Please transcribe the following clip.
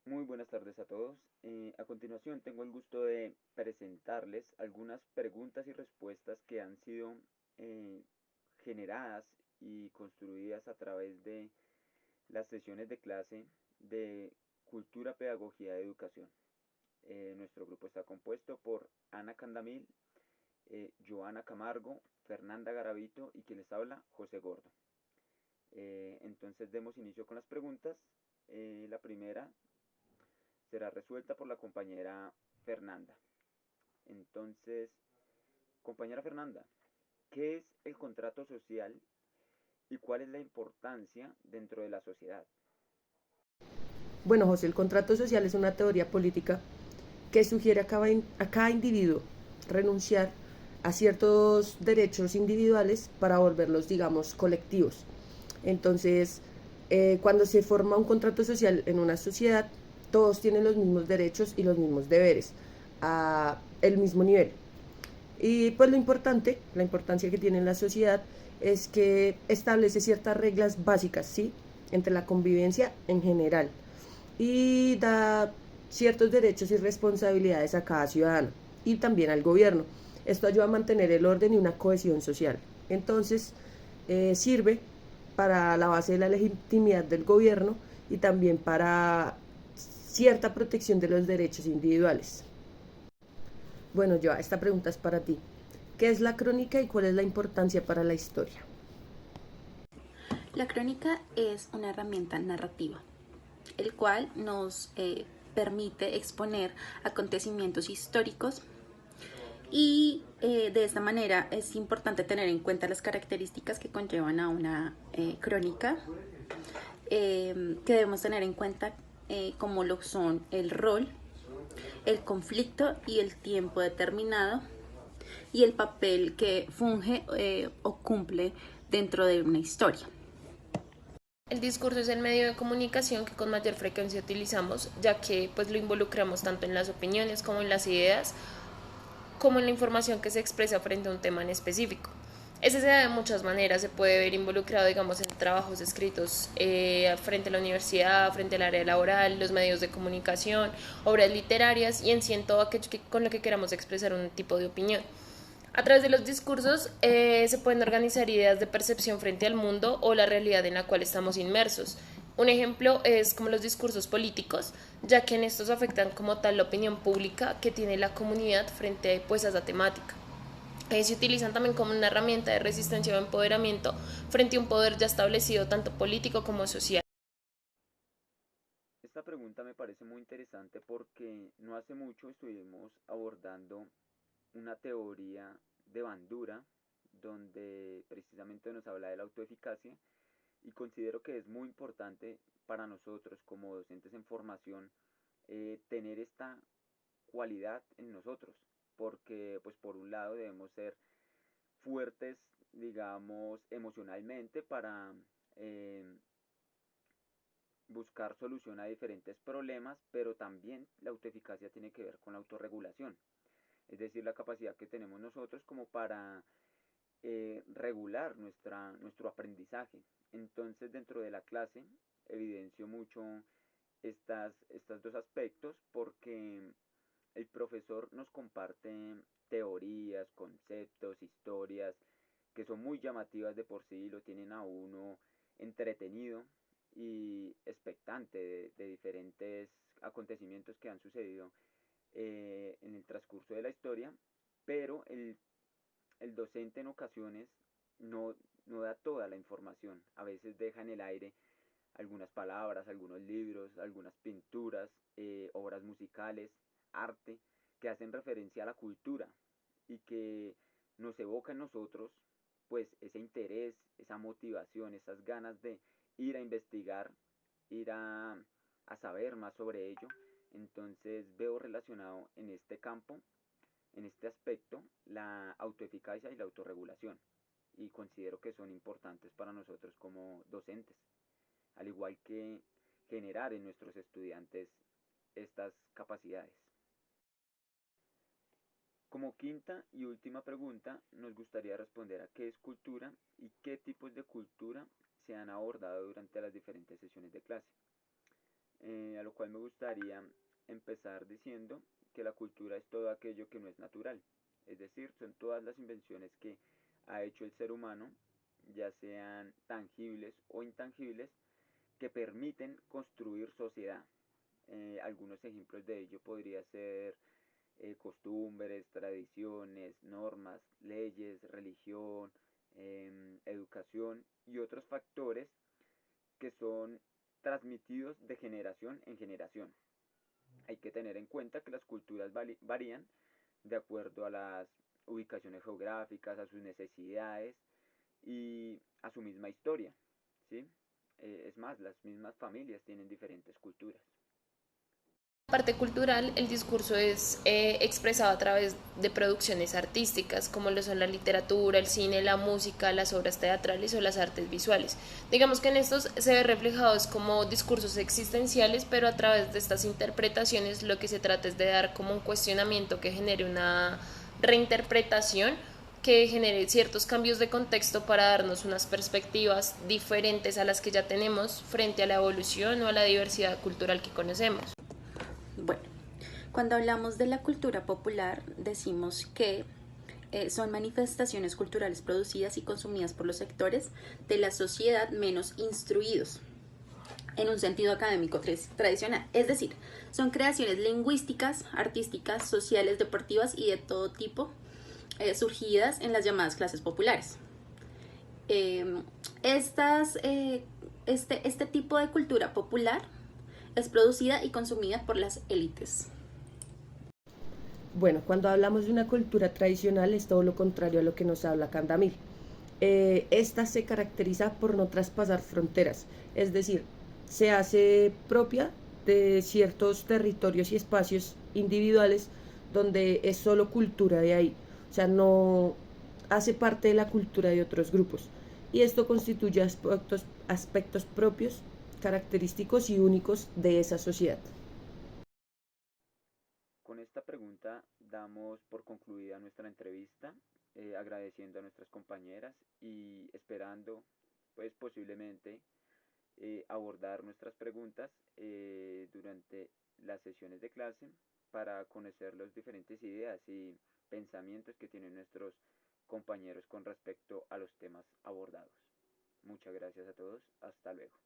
Muy buenas tardes a todos. A continuación tengo el gusto de presentarles algunas preguntas y respuestas que han sido eh, generadas y construidas a través de las sesiones de clase de Cultura, Pedagogía y Educación. Nuestro grupo está compuesto por Ana Candamil, Joana Camargo, Fernanda Garavito y quien les habla, José Gordo. Entonces demos inicio con las preguntas. La primera será resuelta por la compañera Fernanda. Entonces, compañera Fernanda, ¿qué es el contrato social y cuál es la importancia dentro de la sociedad? Bueno, José, el contrato social es una teoría política que sugiere a cada individuo renunciar a ciertos derechos individuales para volverlos, digamos, colectivos. Entonces, cuando se forma un contrato social en una sociedad, todos tienen los mismos derechos y los mismos deberes a el mismo nivel. Y pues la importancia que tiene la sociedad es que establece ciertas reglas básicas, ¿sí? Entre la convivencia en general y da ciertos derechos y responsabilidades a cada ciudadano y también al gobierno. Esto ayuda a mantener el orden y una cohesión social. Entonces, sirve para la base de la legitimidad del gobierno y también para cierta protección de los derechos individuales. Bueno, Joa, esta pregunta es para ti. ¿Qué es la crónica y cuál es la importancia para la historia? La crónica es una herramienta narrativa, el cual nos permite exponer acontecimientos históricos y de esta manera es importante tener en cuenta las características que conllevan a una crónica, que debemos tener en cuenta como lo son el rol, el conflicto y el tiempo determinado y el papel que funge o cumple dentro de una historia. El discurso es el medio de comunicación que con mayor frecuencia utilizamos, ya que pues lo involucramos tanto en las opiniones como en las ideas, como en la información que se expresa frente a un tema en específico. Ese se da de muchas maneras, se puede ver involucrado, digamos, en trabajos escritos frente a la universidad, frente al área laboral, los medios de comunicación, obras literarias y en sí en todo aquello con lo que queramos expresar un tipo de opinión. A través de los discursos se pueden organizar ideas de percepción frente al mundo o la realidad en la cual estamos inmersos. Un ejemplo es como los discursos políticos, ya que en estos afectan como tal la opinión pública que tiene la comunidad frente pues, a esa temática. Se utilizan también como una herramienta de resistencia o empoderamiento frente a un poder ya establecido tanto político como social. Esta pregunta me parece muy interesante porque no hace mucho estuvimos abordando una teoría de Bandura donde precisamente nos habla de la autoeficacia y considero que es muy importante para nosotros como docentes en formación tener esta cualidad en nosotros, porque pues por un lado debemos ser fuertes, digamos, emocionalmente para eh, buscar solución a diferentes problemas, pero también la autoeficacia tiene que ver con la autorregulación, es decir, la capacidad que tenemos nosotros como para regular nuestro aprendizaje. Entonces, dentro de la clase, evidencio mucho estas dos aspectos porque el profesor nos comparte teorías, conceptos, historias que son muy llamativas de por sí, lo tienen a uno entretenido y expectante de diferentes acontecimientos que han sucedido en el transcurso de la historia, pero el docente en ocasiones no, no da toda la información, a veces deja en el aire algunas palabras, algunos libros, algunas pinturas, obras musicales, arte, que hacen referencia a la cultura y que nos evoca en nosotros pues ese interés, esa motivación, esas ganas de ir a investigar, ir a saber más sobre ello. Entonces veo relacionado en este campo, en este aspecto, la autoeficacia y la autorregulación. Y considero que son importantes para nosotros como docentes, al igual que generar en nuestros estudiantes estas capacidades. Como quinta y última pregunta, nos gustaría responder a qué es cultura y qué tipos de cultura se han abordado durante las diferentes sesiones de clase. a lo cual me gustaría empezar diciendo que la cultura es todo aquello que no es natural, es decir, son todas las invenciones que ha hecho el ser humano, ya sean tangibles o intangibles, que permiten construir sociedad. Algunos ejemplos de ello podría ser costumbres, tradiciones, normas, leyes, religión, educación y otros factores que son transmitidos de generación en generación. Hay que tener en cuenta que las culturas varían de acuerdo a las ubicaciones geográficas, a sus necesidades y a su misma historia, ¿sí? Es más, las mismas familias tienen diferentes culturas. Parte cultural, el discurso es expresado a través de producciones artísticas, como lo son la literatura, el cine, la música, las obras teatrales o las artes visuales. Digamos que en estos se ve reflejados como discursos existenciales, pero a través de estas interpretaciones lo que se trata es de dar como un cuestionamiento que genere una reinterpretación, que genere ciertos cambios de contexto para darnos unas perspectivas diferentes a las que ya tenemos frente a la evolución o a la diversidad cultural que conocemos. Bueno, cuando hablamos de la cultura popular, decimos que son manifestaciones culturales producidas y consumidas por los sectores de la sociedad menos instruidos, en un sentido académico tradicional. Es decir, son creaciones lingüísticas, artísticas, sociales, deportivas y de todo tipo, surgidas en las llamadas clases populares. Este tipo de cultura popular es producida y consumida por las élites. Bueno, cuando hablamos de una cultura tradicional es todo lo contrario a lo que nos habla Candamil. Esta se caracteriza por no traspasar fronteras, es decir, se hace propia de ciertos territorios y espacios individuales donde es solo cultura de ahí, o sea, no hace parte de la cultura de otros grupos. Y esto constituye aspectos propios, característicos y únicos de esa sociedad. Con esta pregunta damos por concluida nuestra entrevista, agradeciendo a nuestras compañeras y esperando, pues posiblemente, abordar nuestras preguntas durante las sesiones de clase para conocer las diferentes ideas y pensamientos que tienen nuestros compañeros con respecto a los temas abordados. Muchas gracias a todos, hasta luego.